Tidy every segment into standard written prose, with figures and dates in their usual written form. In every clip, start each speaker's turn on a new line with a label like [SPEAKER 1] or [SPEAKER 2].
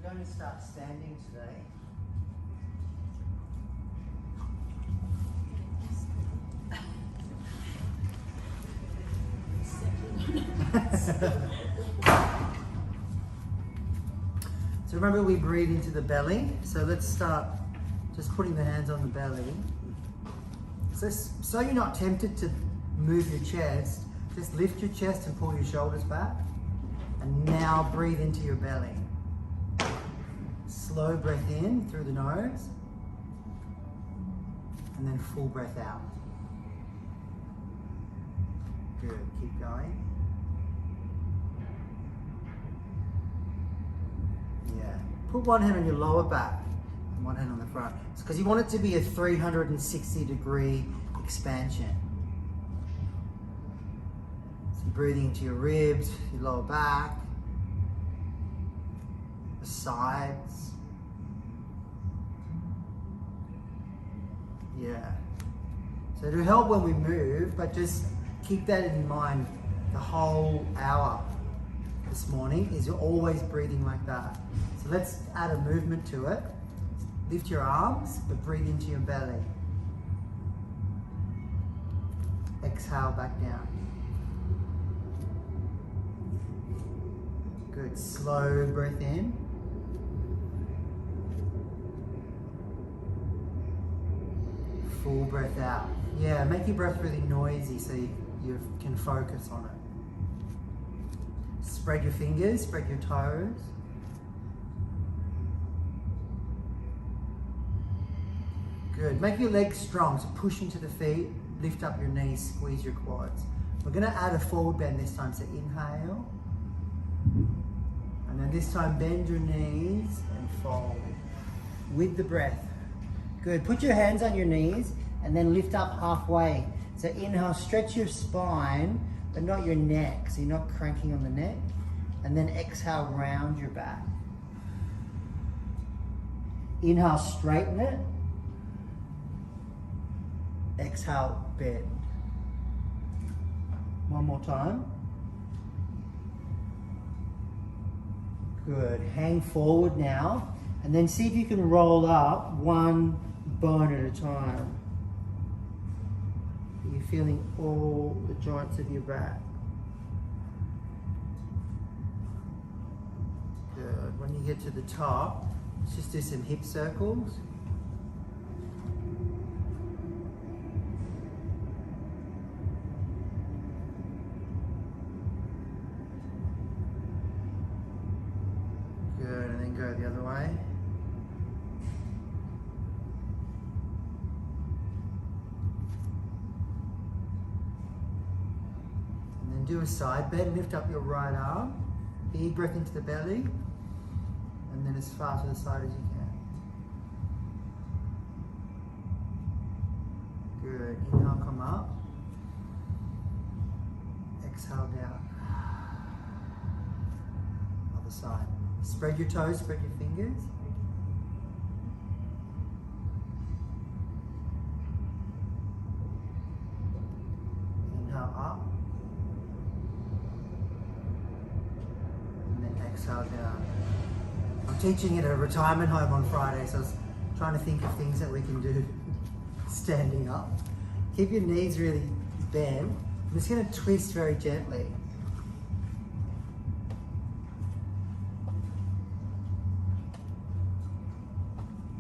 [SPEAKER 1] going to start standing today. So remember, we breathe into the belly. So let's start just putting the hands on the belly. So you're not tempted to move your chest, just lift your chest and pull your shoulders back. And now breathe into your belly. Slow breath in through the nose. And then full breath out. Good, keep going. Yeah. Put one hand on your lower back and one hand on the front. It's because you want it to be a 360-degree expansion. So you're breathing into your ribs, your lower back, the sides. Yeah. So it'll help when we move, but just keep that in mind the whole hour this morning is you're always breathing like that. So let's add a movement to it. Lift your arms, but breathe into your belly. Exhale back down. Good, slow breath in. Full breath out. Yeah, make your breath really noisy so you can focus on it. Spread your fingers, spread your toes. Good. Make your legs strong, so push into the feet, lift up your knees, squeeze your quads. We're going to add a forward bend this time, so inhale. And then this time bend your knees and fold with the breath. Good. Put your hands on your knees and then lift up halfway. So inhale, stretch your spine, but not your neck. So you're not cranking on the neck. And then exhale, round your back. Inhale, straighten it. Exhale, bend. One more time. Good. Hang forward now. And then see if you can roll up one bone at a time. You're feeling all the joints of your back. Good. When you get to the top, let's just do some hip circles. Good, and then go the other way. And then do a side bend, lift up your right arm. Big breath into the belly. And then as far to the side as you can. Good. Inhale, come up. Exhale down. Other side. Spread your toes, spread your fingers. Inhale up. And then exhale down. I'm teaching at a retirement home on Friday, so I was trying to think of things that we can do standing up. Keep your knees really bent. I'm just going to twist very gently.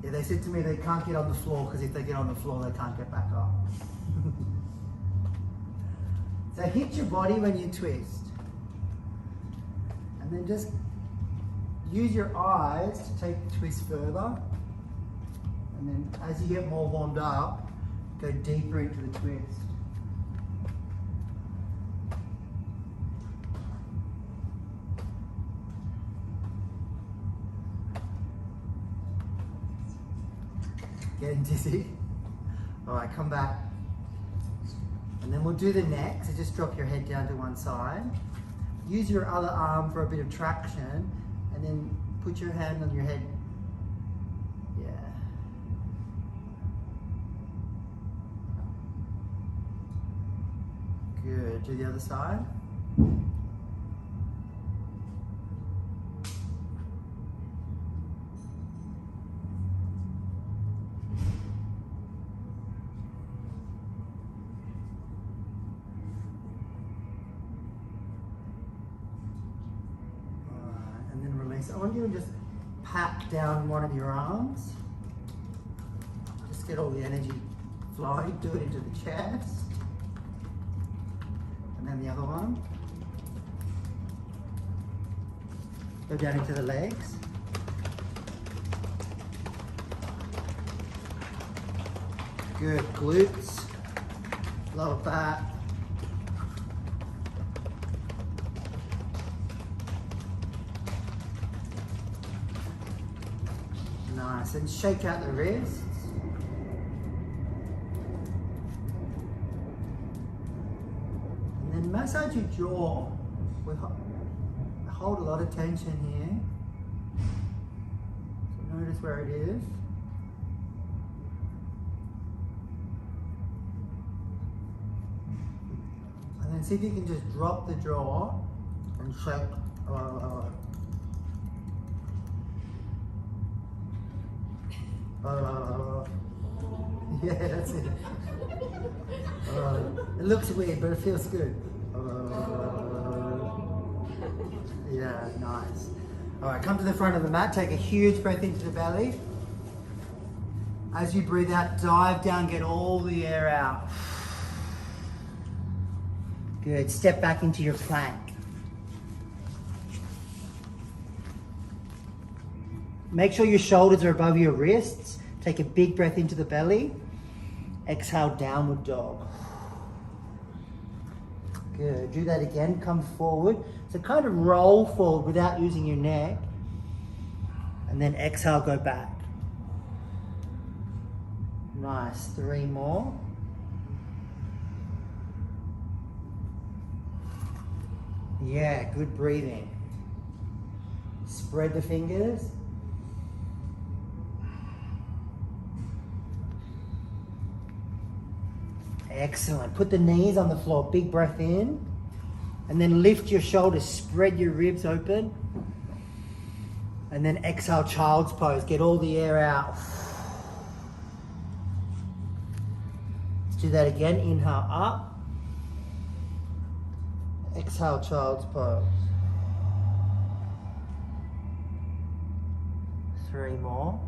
[SPEAKER 1] Yeah, they said to me they can't get on the floor because if they get on the floor, they can't get back up. So hit your body when you twist. And then just use your eyes to take the twist further. And then as you get more warmed up, go deeper into the twist. Getting dizzy? All right, come back. And then we'll do the neck. So just drop your head down to one side. Use your other arm for a bit of traction. And then put your hand on your head. Yeah. Good. Do the other side. I want you to just pat down one of your arms. Just get all the energy flowing. Do it into the chest. And then the other one. Go down into the legs. Good, glutes, lower back. Nice, and shake out the wrists. And then massage your jaw. We hold a lot of tension here. So notice where it is. And then see if you can just drop the jaw and shake. Yeah, that's it. It looks weird, but it feels good. Yeah, nice. All right, come to the front of the mat. Take a huge breath into the belly. As you breathe out, dive down, get all the air out. Good, step back into your plank. Make sure your shoulders are above your wrists. Take a big breath into the belly. Exhale, downward dog. Good, do that again, come forward. So kind of roll forward without using your neck. And then exhale, go back. Nice, 3 more. Yeah, good breathing. Spread the fingers. Excellent. Put the knees on the floor. Big breath in. And then lift your shoulders. Spread your ribs open. And then exhale, child's pose. Get all the air out. Let's do that again. Inhale up. Exhale, child's pose. 3 more.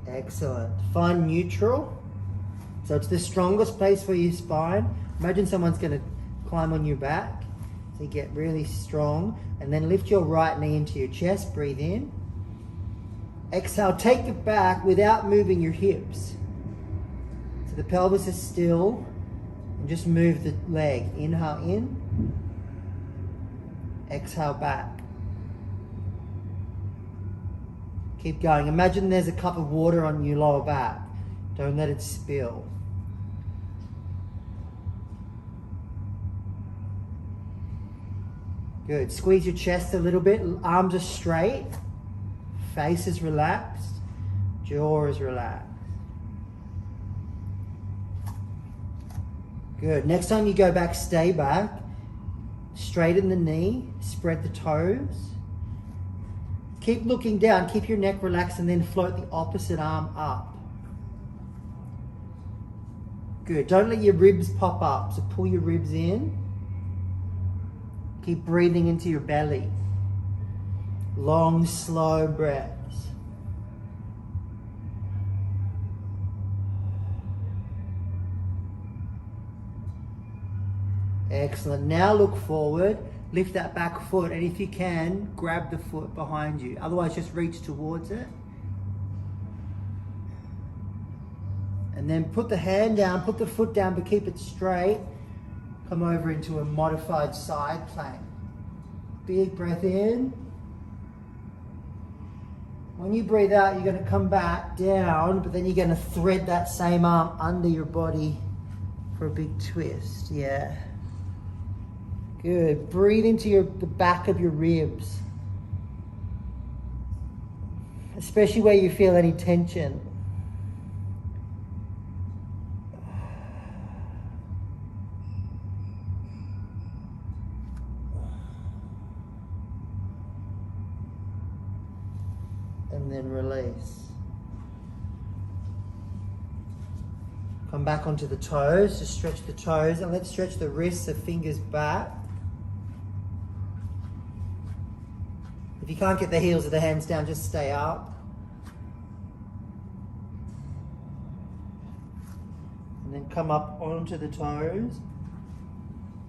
[SPEAKER 1] Excellent. Find neutral. So it's the strongest place for your spine. Imagine someone's going to climb on your back. So you get really strong. And then lift your right knee into your chest. Breathe in. Exhale. Take it back without moving your hips. So the pelvis is still. And just move the leg. Inhale in. Exhale back. Keep going. Imagine there's a cup of water on your lower back. Don't let it spill. Good. Squeeze your chest a little bit. Arms are straight. Face is relaxed. Jaw is relaxed. Good. Next time you go back, stay back. Straighten the knee. Spread the toes. Keep looking down, keep your neck relaxed, and then float the opposite arm up. Good, don't let your ribs pop up, so pull your ribs in. Keep breathing into your belly. Long, slow breaths. Excellent, now look forward. Lift that back foot, and if you can, grab the foot behind you. Otherwise, just reach towards it. And then put the hand down, put the foot down, but keep it straight. Come over into a modified side plank. Big breath in. When you breathe out, you're going to come back down, but then you're going to thread that same arm under your body for a big twist. Yeah. Good. Breathe into the back of your ribs. Especially where you feel any tension. and then release. Come back onto the toes, just stretch the toes, and let's stretch the wrists, the fingers back. If you can't get the heels of the hands down, just stay up. And then come up onto the toes.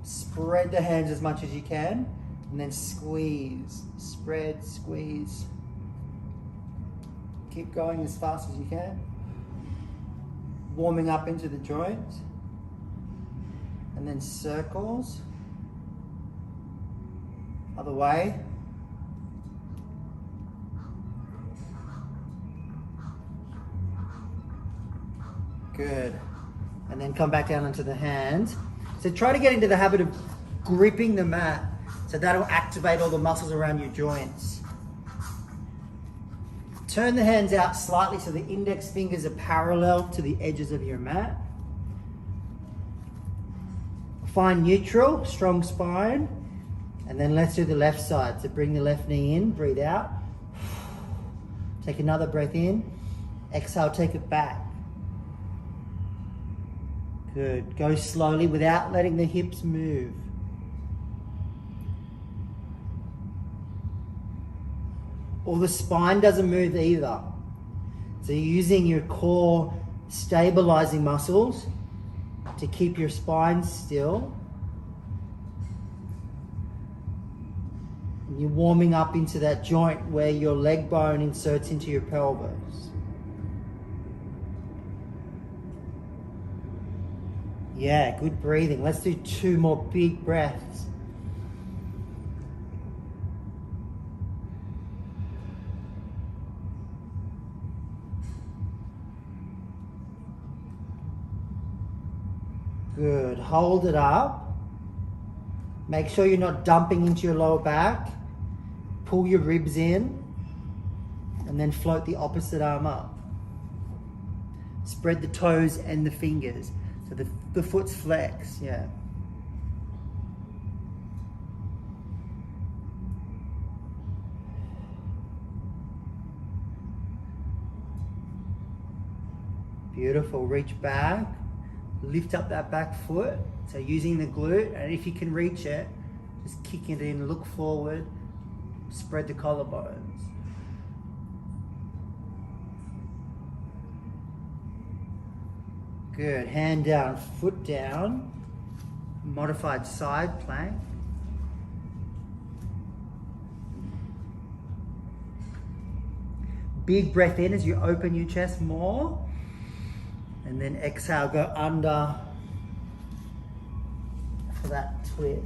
[SPEAKER 1] Spread the hands as much as you can, and then squeeze, spread, squeeze. Keep going as fast as you can. Warming up into the joint, and then circles. Other way. Good. And then come back down onto the hands. So try to get into the habit of gripping the mat, so that'll activate all the muscles around your joints. Turn the hands out slightly so the index fingers are parallel to the edges of your mat. Find neutral, strong spine. And then let's do the left side. So bring the left knee in, breathe out. Take another breath in. Exhale, take it back. Good. Go slowly without letting the hips move. Or the spine doesn't move either. So you're using your core stabilizing muscles to keep your spine still. And you're warming up into that joint where your leg bone inserts into your pelvis. Yeah, good breathing. Let's do 2 more big breaths. Good. Hold it up. Make sure you're not dumping into your lower back. Pull your ribs in, and then float the opposite arm up. Spread the toes and the fingers. So the foot's flex, yeah. Beautiful. Reach back. Lift up that back foot. So using the glute, and if you can reach it, just kick it in, look forward, spread the collarbones. Good. Hand down, foot down. Modified side plank. Big breath in as you open your chest more. And then exhale, go under for that twist.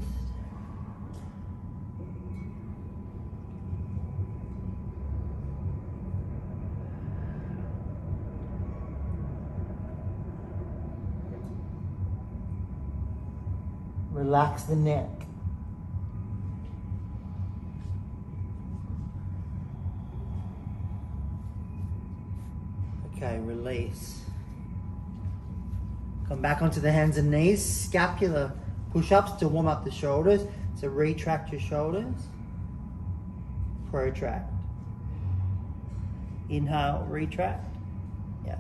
[SPEAKER 1] Relax the neck. Okay, release. Come back onto the hands and knees. Scapular push-ups to warm up the shoulders. So retract your shoulders. Protract. Inhale, retract. Yeah.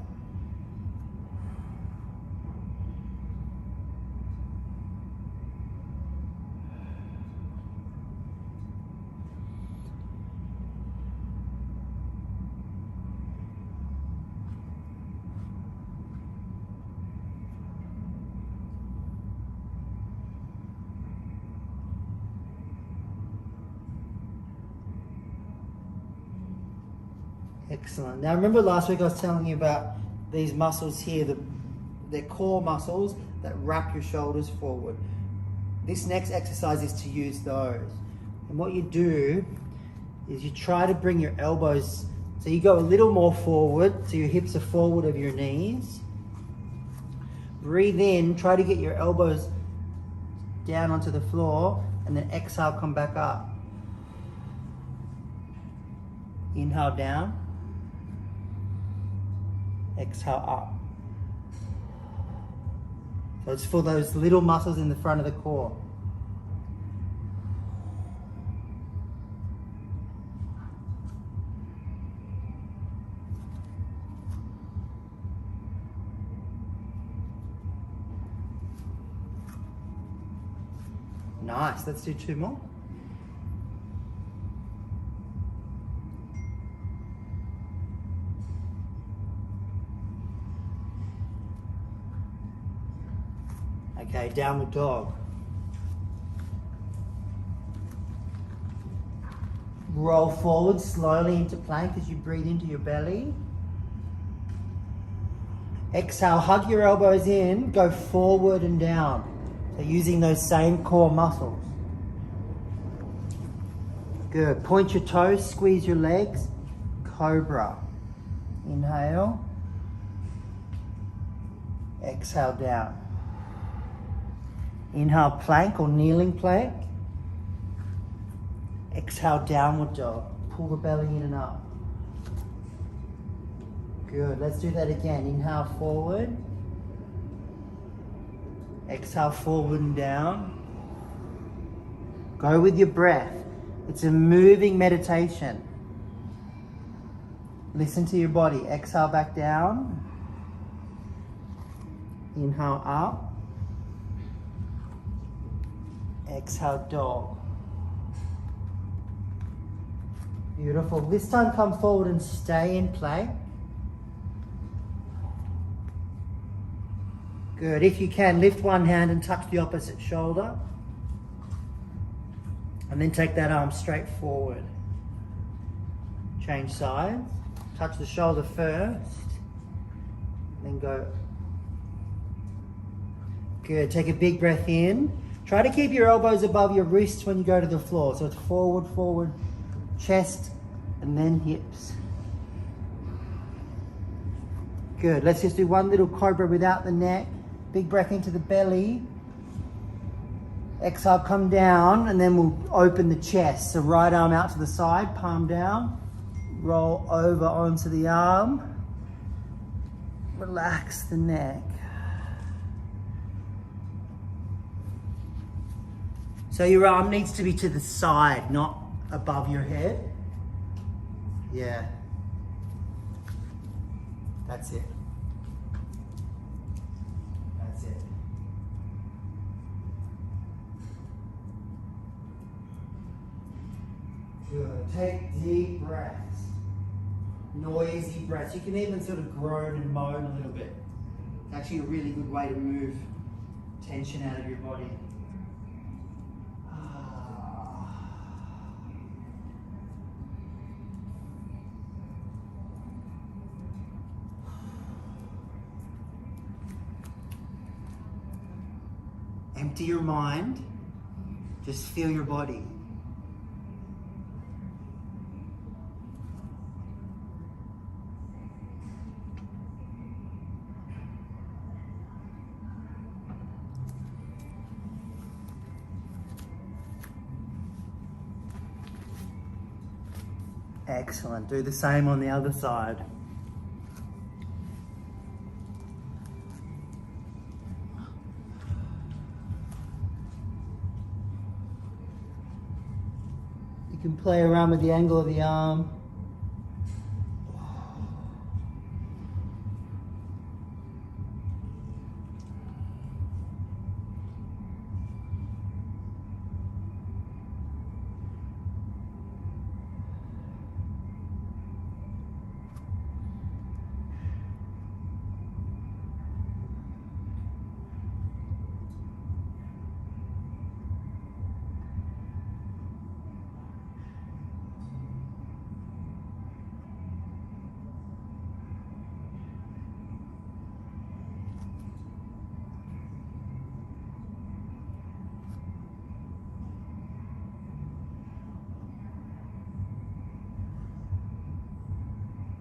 [SPEAKER 1] Excellent. Now remember last week I was telling you about these muscles here, they're core muscles that wrap your shoulders forward. This next exercise is to use those. And what you do is you try to bring your elbows, so you go a little more forward, so your hips are forward of your knees. Breathe in, try to get your elbows down onto the floor, and then exhale, come back up. Inhale down. Exhale up. So it's for those little muscles in the front of the core. Nice. Let's do 2 more. Okay, downward dog. Roll forward slowly into plank as you breathe into your belly. Exhale, hug your elbows in, go forward and down. So using those same core muscles. Good. Point your toes, squeeze your legs. Cobra. Inhale. Exhale down. Inhale, plank or kneeling plank. Exhale, downward dog. Pull the belly in and up. Good. Let's do that again. Inhale, forward. Exhale, forward and down. Go with your breath. It's a moving meditation. Listen to your body. Exhale, back down. Inhale, up. Exhale, dog. Beautiful. This time come forward and stay in plank. Good. If you can, lift one hand and touch the opposite shoulder. And then take that arm straight forward. Change sides. Touch the shoulder first. Then go. Good. Take a big breath in. Try to keep your elbows above your wrists when you go to the floor. So it's forward, forward, chest, and then hips. Good. Let's just do one little cobra without the neck. Big breath into the belly. Exhale, come down, and then we'll open the chest. So right arm out to the side, palm down. Roll over onto the arm. Relax the neck. So your arm needs to be to the side, not above your head. Yeah. That's it. That's it. Good. Take deep breaths. Noisy breaths. You can even sort of groan and moan a little bit. It's actually a really good way to move tension out of your body. Empty your mind. Just feel your body. Excellent. Do the same on the other side. You can play around with the angle of the arm.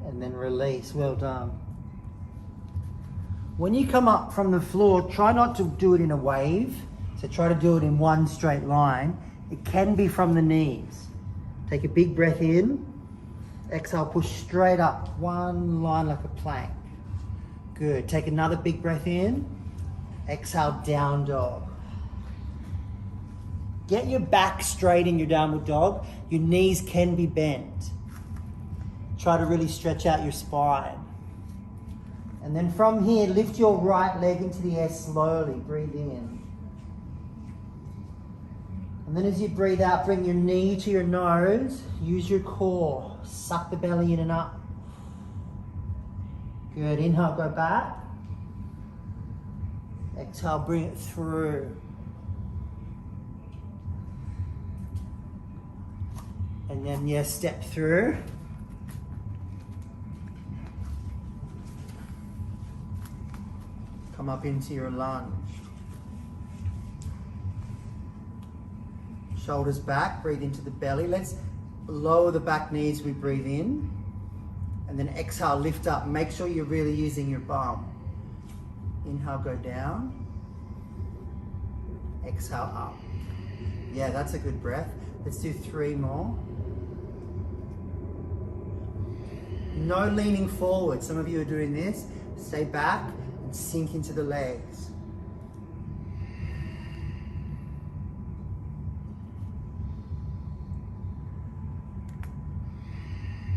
[SPEAKER 1] And then release. Well done. When you come up from the floor, try not to do it in a wave. So try to do it in one straight line. It can be from the knees. Take a big breath in. Exhale, push straight up. One line like a plank. Good. Take another big breath in. Exhale, down dog. Get your back straight in your downward dog. Your knees can be bent. Try to really stretch out your spine. And then from here, lift your right leg into the air slowly. Breathe in. And then as you breathe out, bring your knee to your nose. Use your core. Suck the belly in and up. Good. Inhale, go back. Exhale, bring it through. And then, yes, step through. Come up into your lunge. Shoulders back, breathe into the belly. Let's lower the back knees as we breathe in. And then exhale, lift up. Make sure you're really using your bum. Inhale, go down. Exhale, up. Yeah, that's a good breath. Let's do 3 more. No leaning forward. Some of you are doing this. Stay back and sink into the legs.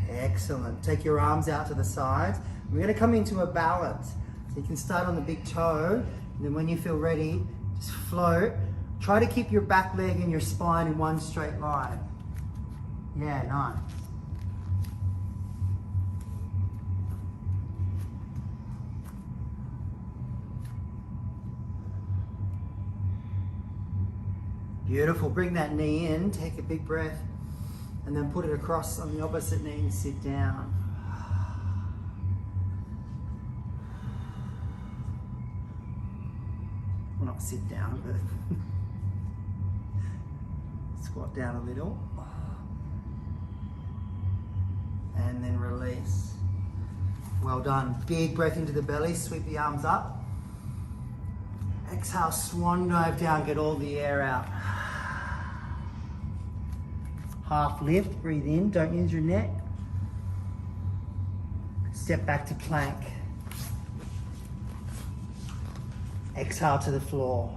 [SPEAKER 1] Excellent. Take your arms out to the sides. We're going to come into a balance. So you can start on the big toe, and then when you feel ready, just float. Try to keep your back leg and your spine in one straight line. Yeah, nice. Beautiful. Bring that knee in, take a big breath, and then put it across on the opposite knee and sit down. Well, not sit down, but squat down a little. And then release. Well done. Big breath into the belly, sweep the arms up. Exhale, swan dive down, get all the air out. Half lift, breathe in, don't use your neck. Step back to plank. Exhale to the floor.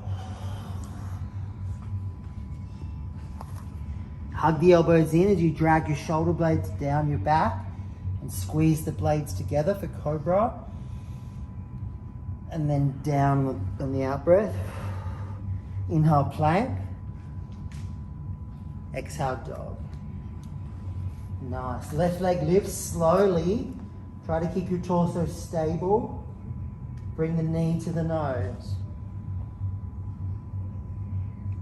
[SPEAKER 1] Hug the elbows in as you drag your shoulder blades down your back and squeeze the blades together for cobra. And then down on the out breath. Inhale, plank. Exhale, dog. Nice. Left leg lifts slowly. Try to keep your torso stable. Bring the knee to the nose.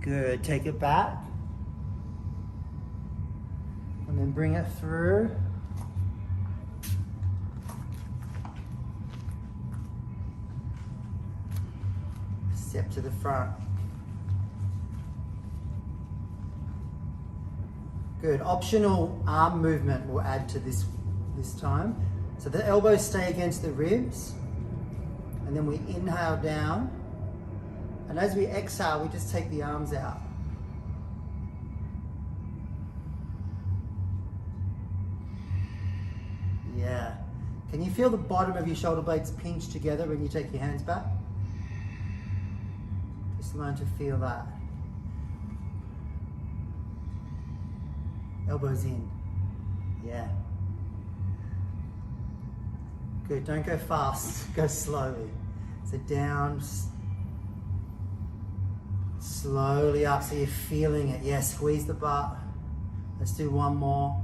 [SPEAKER 1] Good. Take it back. And then bring it through. Step to the front. Good. Optional arm movement we'll add to this time. So the elbows stay against the ribs, and then we inhale down, and as we exhale, we just take the arms out. Yeah. Can you feel the bottom of your shoulder blades pinch together when you take your hands back? Just learn to feel that. Elbows in. Yeah. Good. Don't go fast. Go slowly. So down. Slowly up so you're feeling it. Yeah, squeeze the butt. Let's do one more.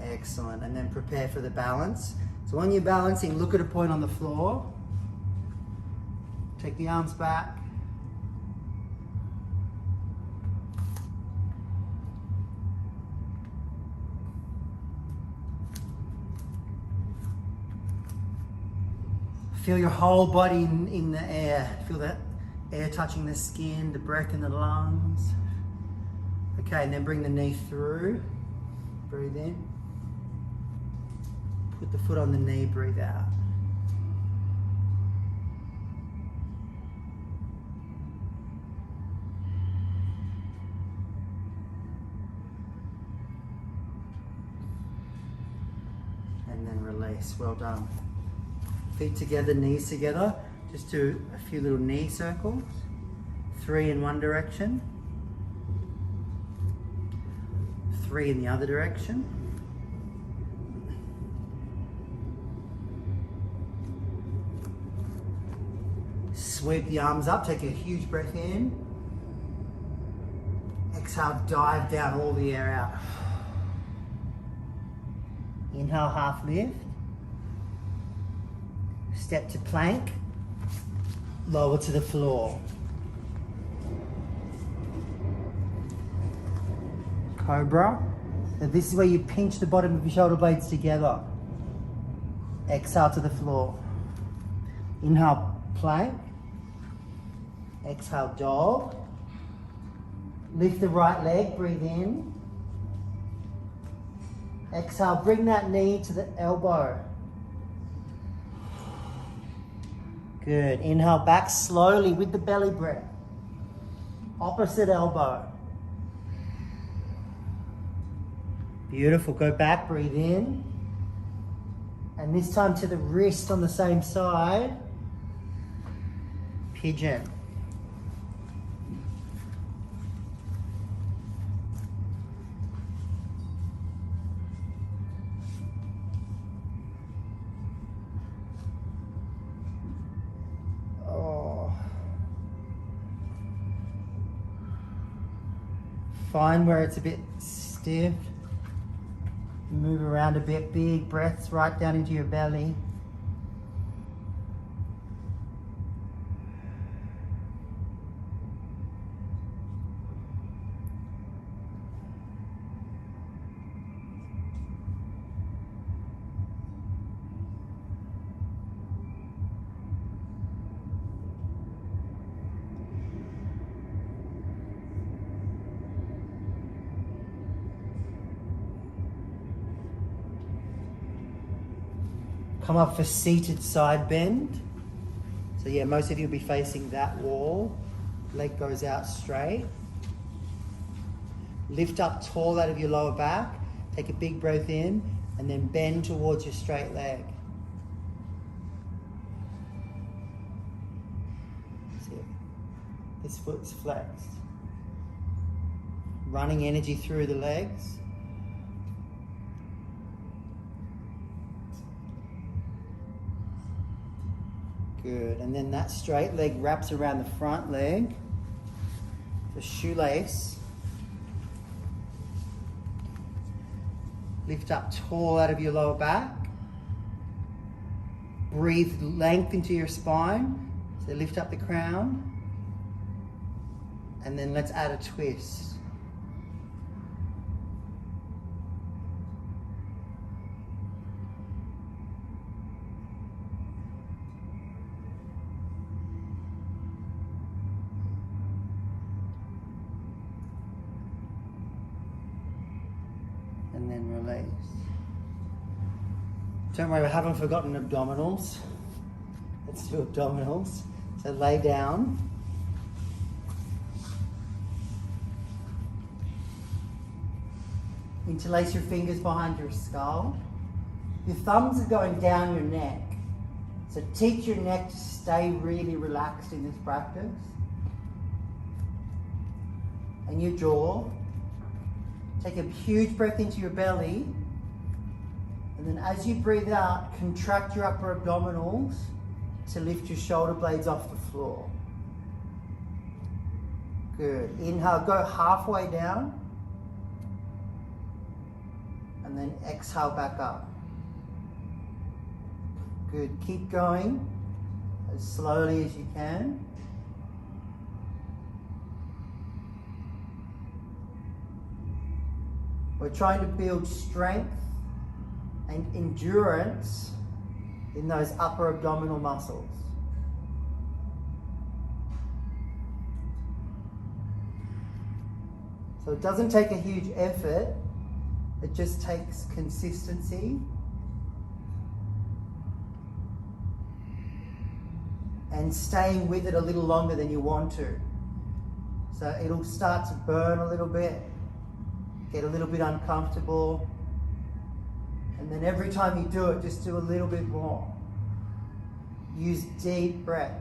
[SPEAKER 1] Excellent. And then prepare for the balance. So when you're balancing, look at a point on the floor. Take the arms back. Feel your whole body in the air. Feel that air touching the skin, the breath in the lungs. Okay, and then bring the knee through. Breathe in. Put the foot on the knee, breathe out. And then release. Well done. Feet together, knees together. Just do a few little knee circles. 3 in one direction. 3 in the other direction. sweep the arms up, take a huge breath in. Exhale, dive down, all the air out. Inhale, half lift. Step to plank. Lower to the floor. Cobra. So this is where you pinch the bottom of your shoulder blades together. Exhale to the floor. Inhale, plank. Exhale, dog. Lift the right leg, breathe in. Exhale, bring that knee to the elbow. Good. Inhale, back slowly with the belly breath. Opposite elbow. Beautiful. Go back, breathe in. And this time to the wrist on the same side. Pigeon. Find where it's a bit stiff. Move around a bit, big breaths right down into your belly. Come up for seated side bend. So yeah, most of you will be facing that wall. Leg goes out straight. Lift up tall out of your lower back. Take a big breath in and then bend towards your straight leg. See it? This foot's flexed. Running energy through the legs. Good, and then that straight leg wraps around the front leg, the shoelace. Lift up tall out of your lower back. Breathe length into your spine, so lift up the crown. And then let's add a twist. And then release. Don't worry, we haven't forgotten abdominals. Let's do abdominals. So lay down. Interlace your fingers behind your skull. Your thumbs are going down your neck. So teach your neck to stay really relaxed in this practice. And your jaw. Take a huge breath into your belly, and then as you breathe out, contract your upper abdominals to lift your shoulder blades off the floor. Good. Inhale, go halfway down, and then exhale back up. Good. Keep going as slowly as you can. We're trying to build strength and endurance in those upper abdominal muscles. So it doesn't take a huge effort, it just takes consistency and staying with it a little longer than you want to. So it'll start to burn a little bit, get a little bit uncomfortable, and then every time you do it, just do a little bit more. Use deep breaths.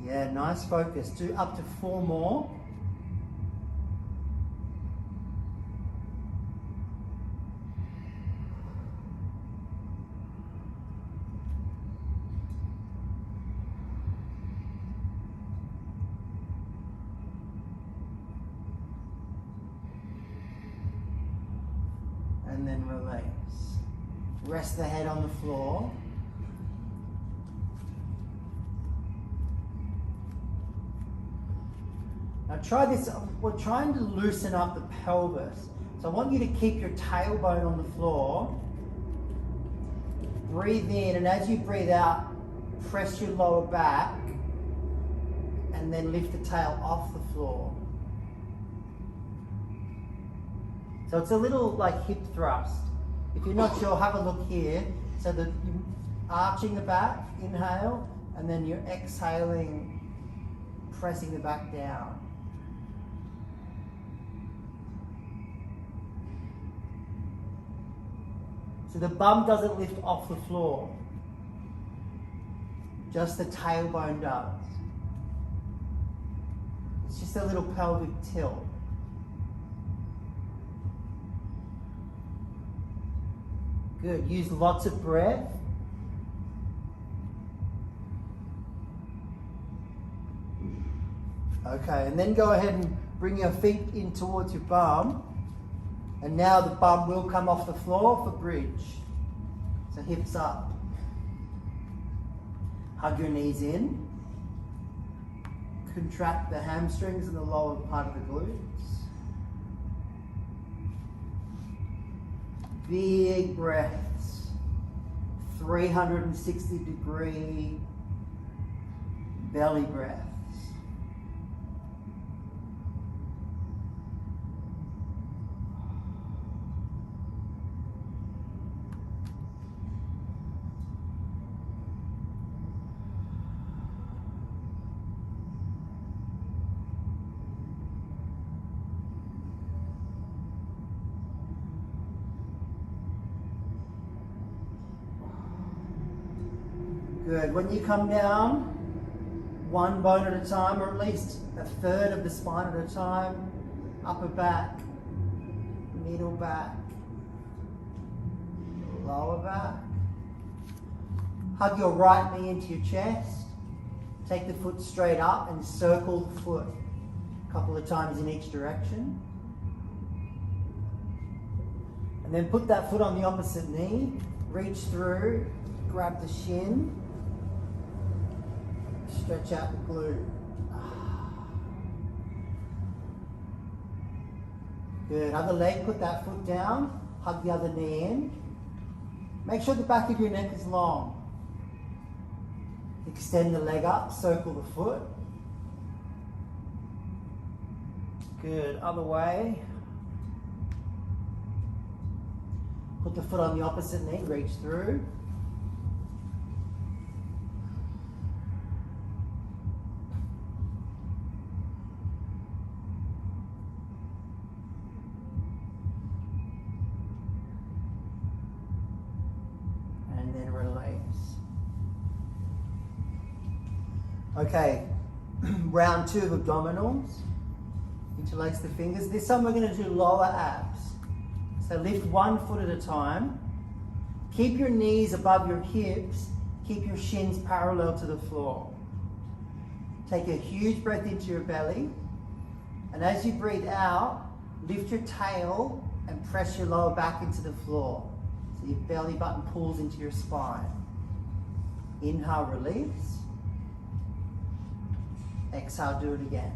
[SPEAKER 1] Yeah, nice focus. Do up to 4 more. And then release. Rest the head on the floor. Now try this, we're trying to loosen up the pelvis. So I want you to keep your tailbone on the floor. Breathe in, and as you breathe out, press your lower back and then lift the tail off the floor. So it's a little like hip thrust. If you're not sure, have a look here. So that you're arching the back, inhale, and then you're exhaling, pressing the back down. So the bum doesn't lift off the floor. Just the tailbone does. It's just a little pelvic tilt. Good. Use lots of breath. Okay, and then go ahead and bring your feet in towards your bum. And now the bum will come off the floor for bridge. So hips up. Hug your knees in. Contract the hamstrings and the lower part of the glutes. Big breaths. 360-degree belly breaths. Good. When you come down, one bone at a time, or at least a third of the spine at a time. Upper back, middle back, lower back. Hug your right knee into your chest. Take the foot straight up and circle the foot a couple of times in each direction. And then put that foot on the opposite knee. Reach through, grab the shin. Stretch out the glute. Good. Other leg, put that foot down. Hug the other knee in. Make sure the back of your neck is long. Extend the leg up, circle the foot. Good. Other way. Put the foot on the opposite knee, reach through. Okay, round 2 of abdominals. Interlace the fingers. This time we're going to do lower abs. So lift one foot at a time. Keep your knees above your hips. Keep your shins parallel to the floor. Take a huge breath into your belly. And as you breathe out, lift your tail and press your lower back into the floor. So your belly button pulls into your spine. Inhale, release. Exhale, do it again.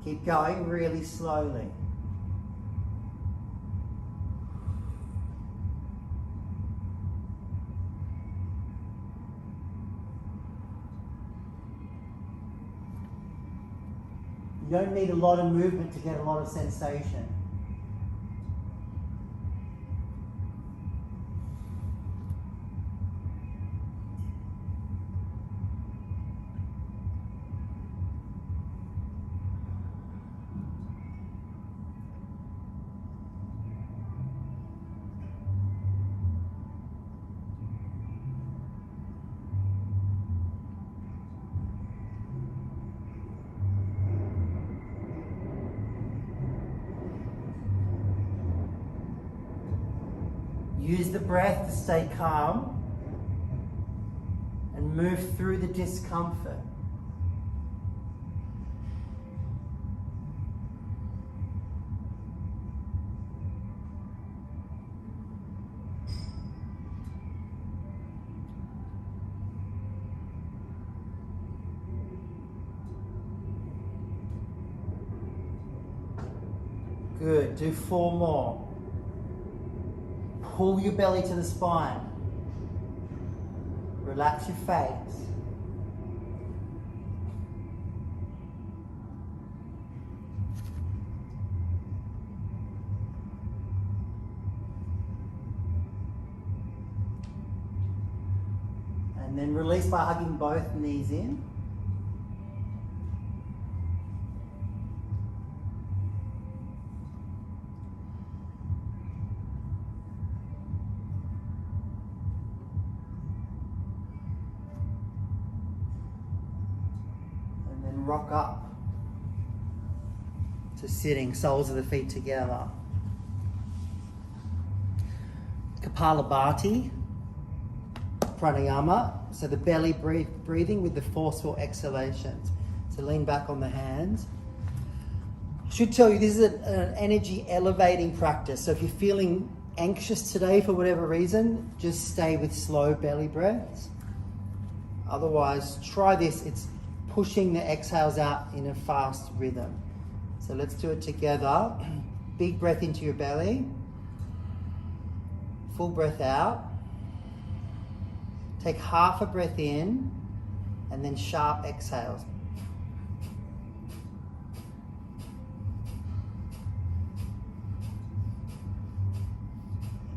[SPEAKER 1] Keep going really slowly. You don't need a lot of movement to get a lot of sensation. Use the breath to stay calm and move through the discomfort. Good, do 4 more. Pull your belly to the spine. Relax your face. And then release by hugging both knees in. Rock up to sitting, soles of the feet together. Kapalabhati, pranayama, so the belly breathing with the forceful exhalations. So lean back on the hands. I should tell you this is an energy elevating practice. So if you're feeling anxious today for whatever reason, just stay with slow belly breaths. Otherwise, try this. It's pushing the exhales out in a fast rhythm. So let's do it together. Big breath into your belly. Full breath out. Take half a breath in and then sharp exhales.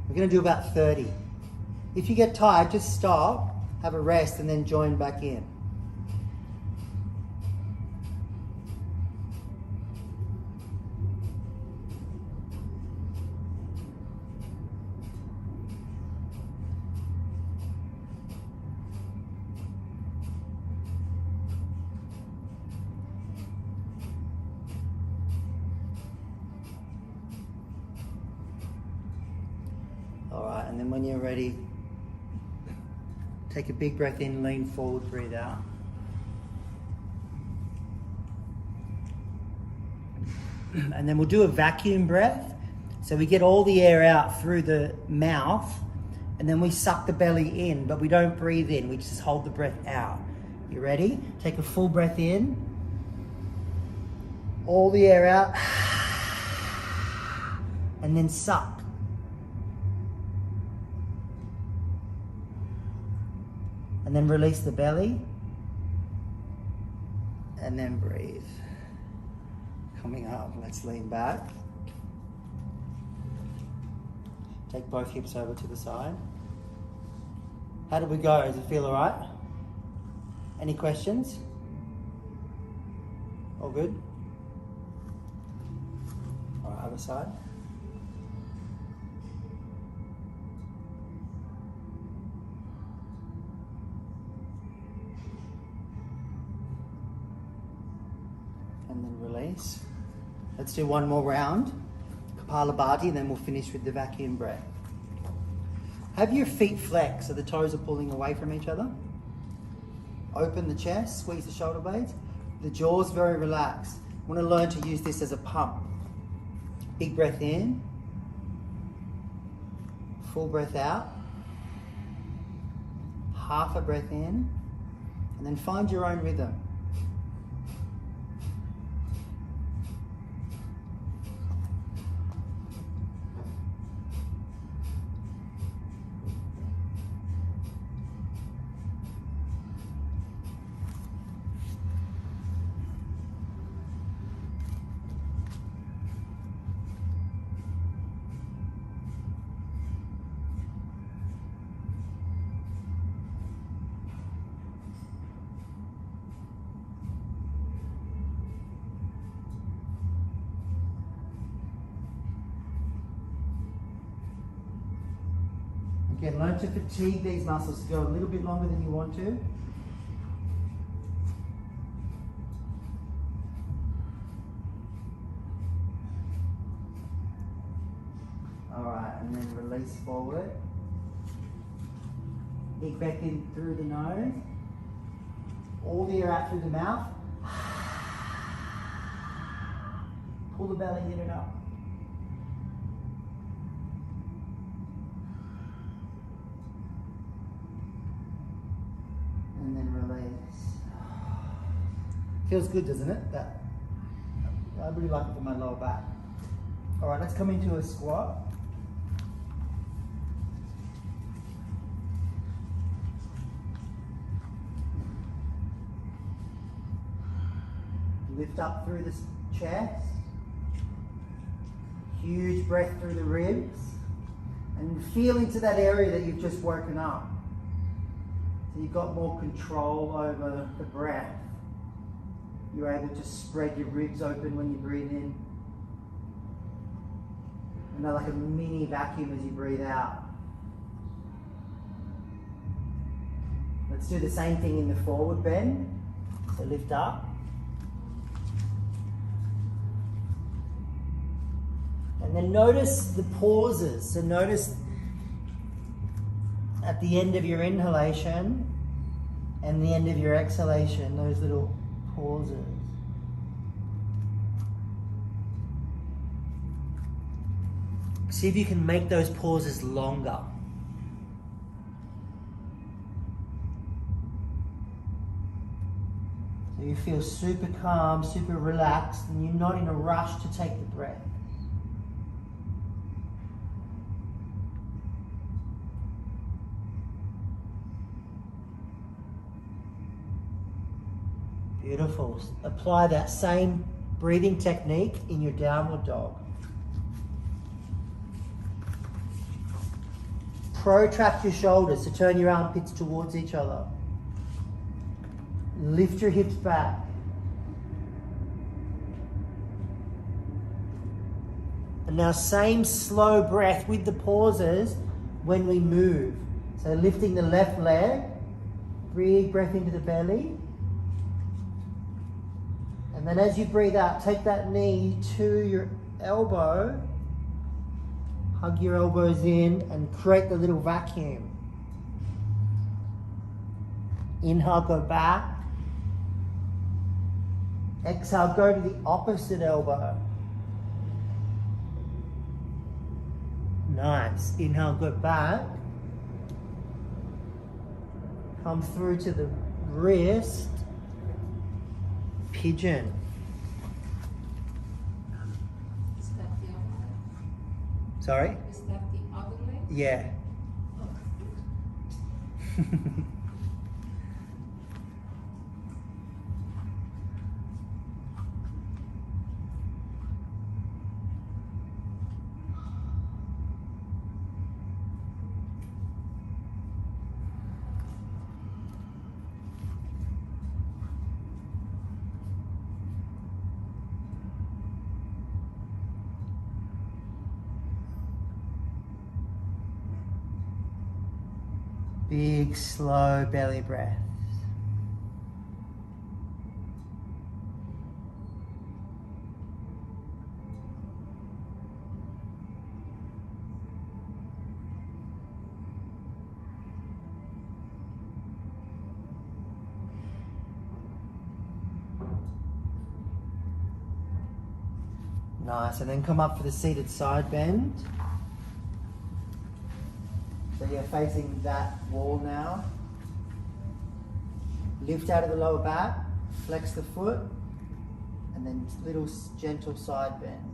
[SPEAKER 1] We're going to do about 30. If you get tired, just stop, have a rest, and then join back in. Alright, and then when you're ready, take a big breath in, lean forward, breathe out. And then we'll do a vacuum breath. So we get all the air out through the mouth, and then we suck the belly in, but we don't breathe in, we just hold the breath out. You ready? Take a full breath in, all the air out, and then suck. And then release the belly, and then breathe. Coming up, let's lean back. Take both hips over to the side. How did we go? Does it feel all right? Any questions? All good? All right, other side. And then release. Let's do one more round. Kapalabhati, and then we'll finish with the vacuum breath. Have your feet flexed so the toes are pulling away from each other. Open the chest, squeeze the shoulder blades. The jaw's very relaxed. I want to learn to use this as a pump. Big breath in. Full breath out. Half a breath in. And then find your own rhythm. Again, learn to fatigue these muscles to go a little bit longer than you want to. All right, and then release forward. Big breath in through the nose. All the air out through the mouth. Pull the belly unit up. And then release. Feels good, doesn't it? That I really like it for my lower back. All right, let's come into a squat. Lift up through the chest. Huge breath through the ribs. And feel into that area that you've just woken up. So you've got more control over the breath. You're able to spread your ribs open when you breathe in. And they're like a mini vacuum as you breathe out. Let's do the same thing in the forward bend. So lift up. And then notice the pauses. So notice at the end of your inhalation and the end of your exhalation, those little pauses. See if you can make those pauses longer. So you feel super calm, super relaxed, and you're not in a rush to take the breath. Beautiful. Apply that same breathing technique in your downward dog. Protract your shoulders, so turn your armpits towards each other. Lift your hips back. And now same slow breath with the pauses when we move. So lifting the left leg, big breath into the belly. And then as you breathe out, take that knee to your elbow. Hug your elbows in and create the little vacuum. Inhale, go back. Exhale, go to the opposite elbow. Nice. Inhale, go back. Come through to the wrist. Pigeon.
[SPEAKER 2] Is that the other leg?
[SPEAKER 1] Sorry?
[SPEAKER 2] Is that the other leg?
[SPEAKER 1] Yeah. Big, slow belly breaths. Nice, and then come up for the seated side bend. So you're facing that wall now. Lift out of the lower back, flex the foot, and then little gentle side bend.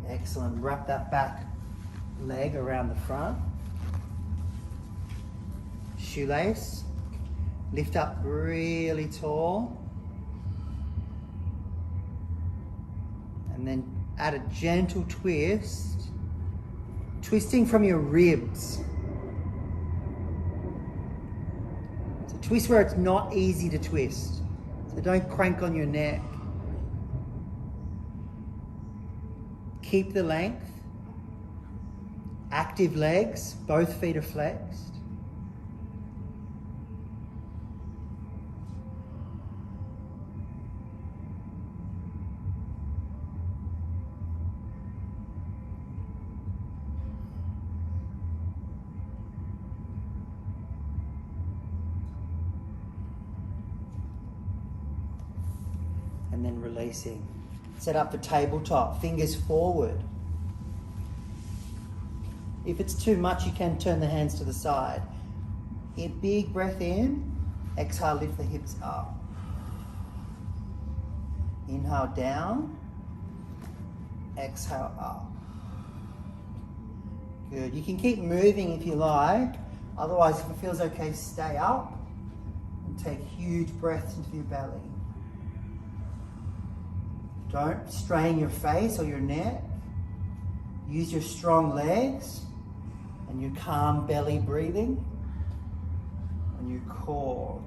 [SPEAKER 1] Excellent. Wrap that back leg around the front. Shoelace. Lift up really tall. And then add a gentle twist. Twisting from your ribs. So twist where it's not easy to twist. So don't crank on your neck. Keep the length. Active legs, both feet are flexed. And then releasing. Set up for tabletop, fingers forward. If it's too much, you can turn the hands to the side. A big breath in, exhale, lift the hips up. Inhale down, exhale up. Good, you can keep moving if you like. Otherwise, if it feels okay, stay up and take huge breaths into your belly. Don't strain your face or your neck. Use your strong legs and your calm belly breathing and your core.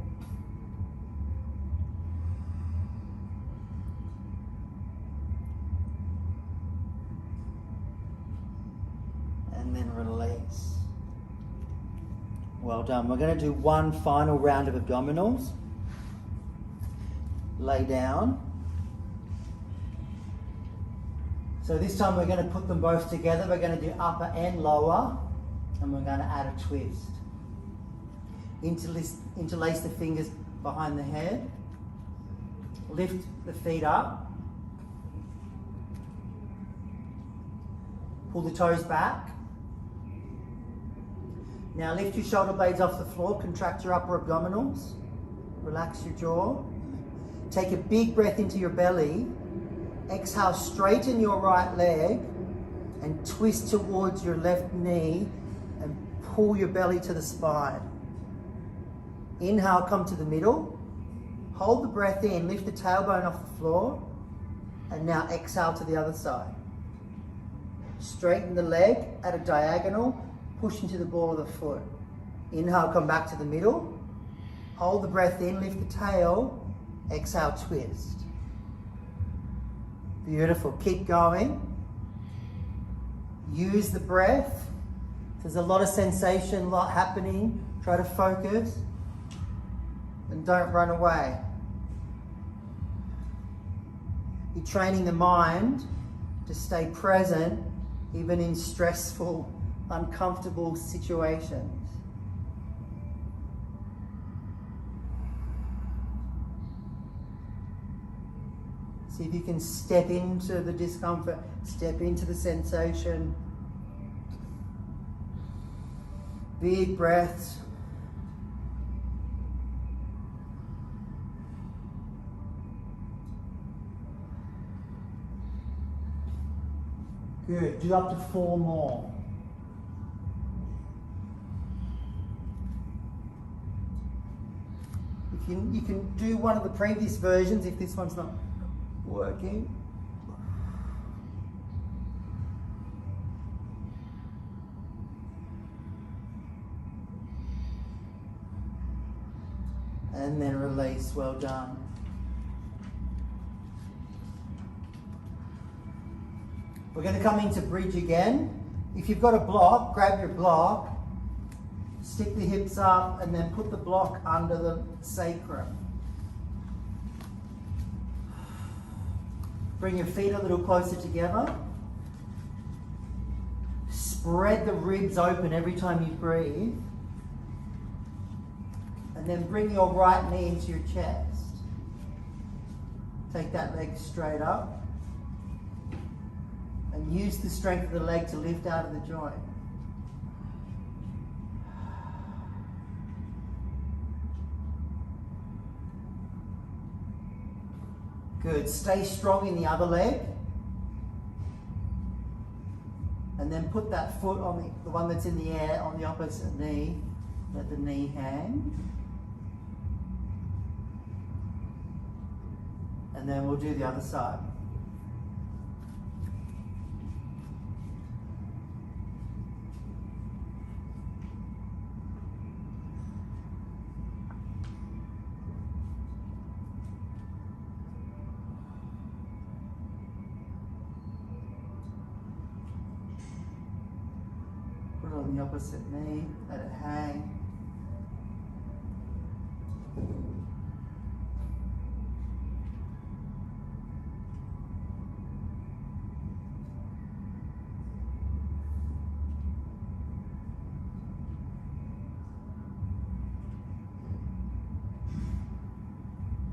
[SPEAKER 1] And then release. Well done. We're going to do one final round of abdominals. Lay down. So this time we're going to put them both together. We're going to do upper and lower, and we're going to add a twist. Interlace the fingers behind the head. Lift the feet up. Pull the toes back. Now lift your shoulder blades off the floor, contract your upper abdominals. Relax your jaw. Take a big breath into your belly. Exhale, straighten your right leg and twist towards your left knee and pull your belly to the spine. Inhale, come to the middle. Hold the breath in, lift the tailbone off the floor, and now exhale to the other side. Straighten the leg at a diagonal, push into the ball of the foot. Inhale, come back to the middle. Hold the breath in, lift the tail, exhale, twist. Beautiful, keep going. Use the breath. There's a lot of sensation, a lot happening. Try to focus and don't run away. You're training the mind to stay present even in stressful, uncomfortable situations. See if you can step into the discomfort, step into the sensation. Big breaths. Good, do up to 4 more. You can do one of the previous versions if this one's not working. And then release, well done. We're going to come into bridge again. If you've got a block, grab your block, stick the hips up, and then put the block under the sacrum. Bring your feet a little closer together. Spread the ribs open every time you breathe. And then bring your right knee into your chest. Take that leg straight up. And use the strength of the leg to lift out of the joint. Good. Stay strong in the other leg. And then put that foot on the one that's in the air on the opposite knee. Let the knee hang. And then we'll do the other side. on the opposite knee, let it hang.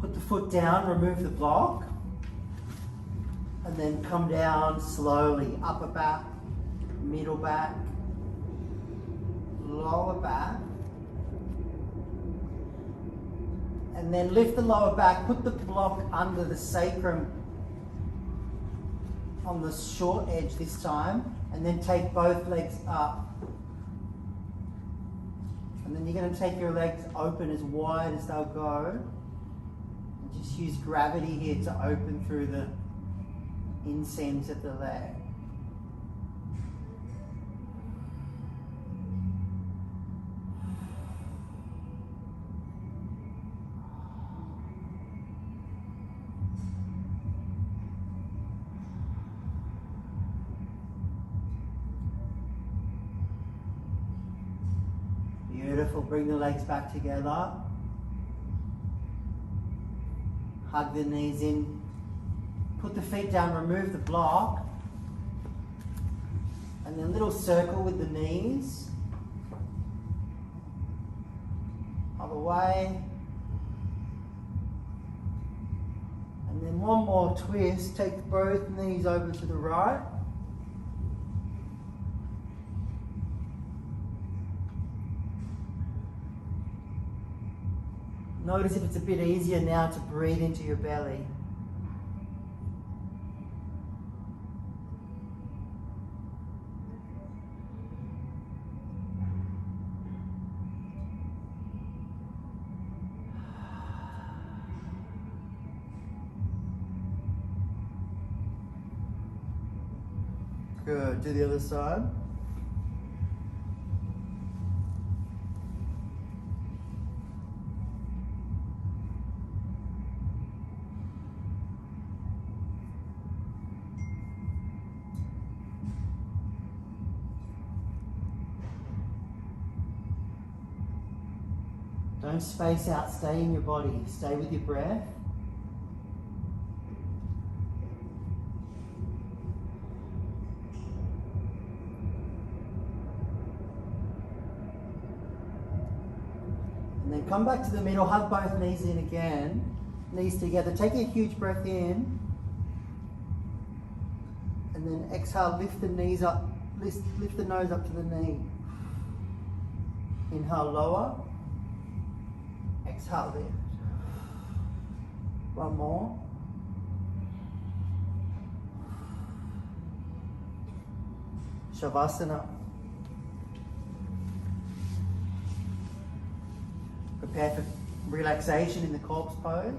[SPEAKER 1] Put the foot down, remove the block, and then come down slowly, upper back, middle back, lower back, and then lift the lower back, put the block under the sacrum on the short edge this time, and then take both legs up. And then you're going to take your legs open as wide as they'll go. And just use gravity here to open through the inseams of the leg. Beautiful. Bring the legs back together. Hug the knees in. Put the feet down, remove the block. And then a little circle with the knees. Other way. And then one more twist. Take both knees over to the right. Notice if it's a bit easier now to breathe into your belly. Good. Do the other side. Don't space out, stay in your body, stay with your breath. And then come back to the middle, hug both knees in again, knees together. Take a huge breath in. And then exhale, lift the knees up, lift the nose up to the knee. Inhale, lower. Exhale, lift. One more. Shavasana. Prepare for relaxation in the corpse pose.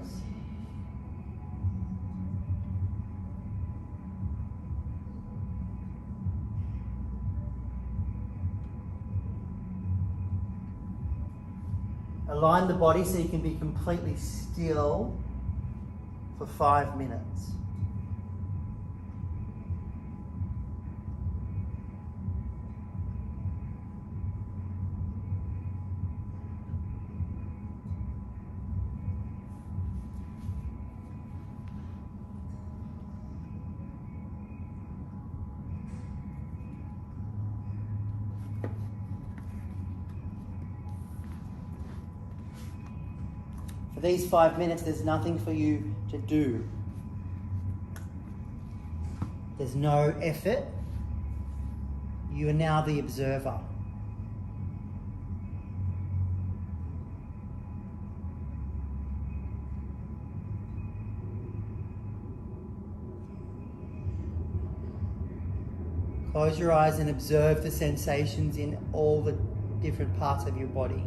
[SPEAKER 1] Align the body so you can be completely still for 5 minutes. For these 5 minutes, there's nothing for you to do. There's no effort. You are now the observer. Close your eyes and observe the sensations in all the different parts of your body.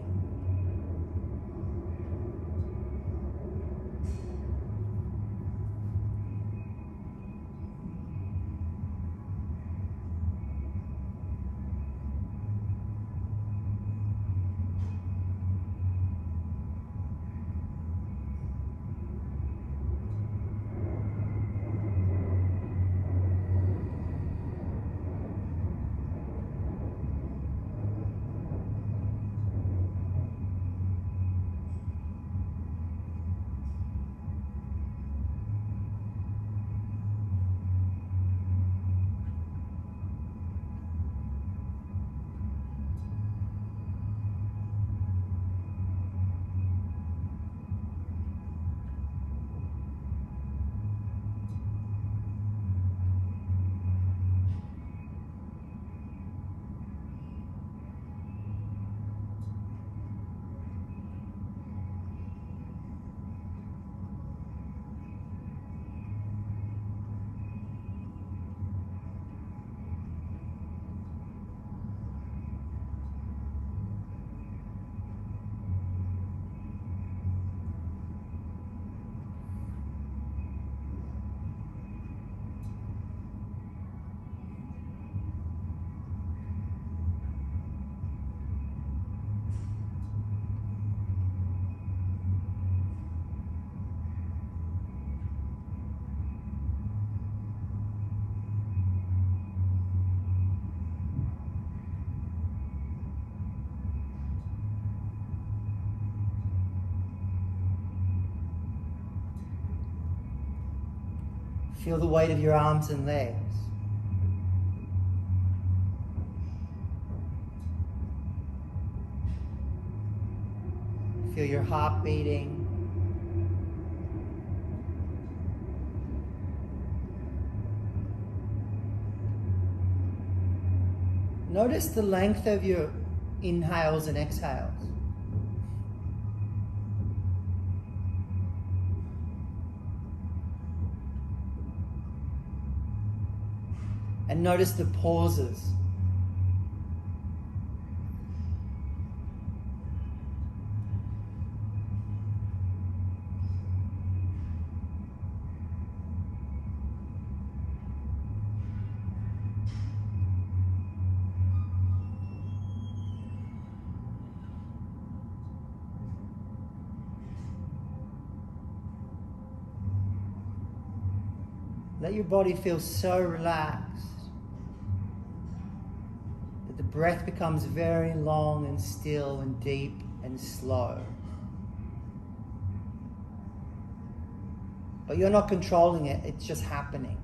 [SPEAKER 1] Feel the weight of your arms and legs. Feel your heart beating. Notice the length of your inhales and exhales. And notice the pauses. Let your body feel so relaxed that the breath becomes very long and still and deep and slow. But you're not controlling it, it's just happening.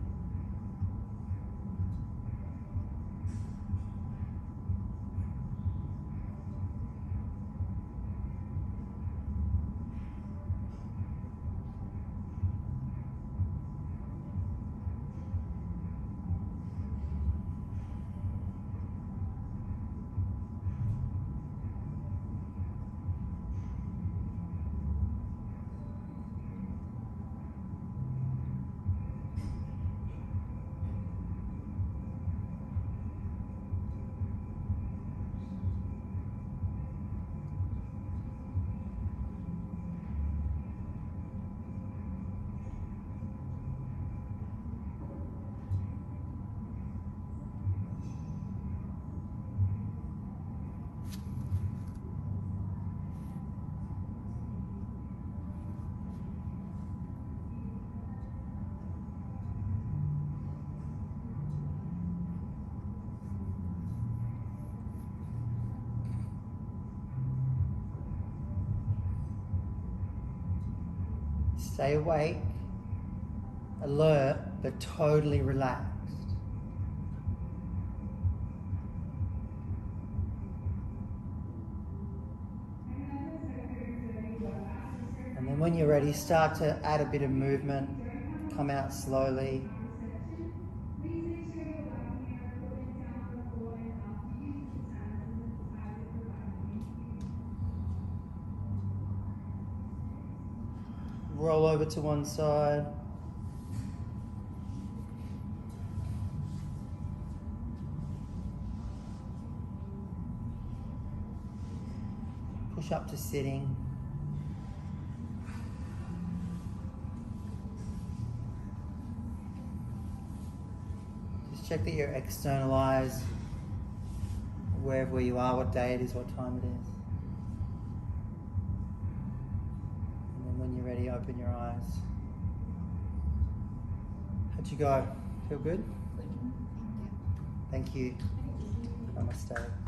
[SPEAKER 1] Stay awake, alert, but totally relaxed. And then when you're ready, start to add a bit of movement. Come out slowly. Roll over to one side. Push up to sitting. Just check that your external eyes, wherever you are, what day it is, what time it is. When you're ready, open your eyes. How'd you go? Feel good?
[SPEAKER 2] Thank you.
[SPEAKER 1] Thank you. Namaste.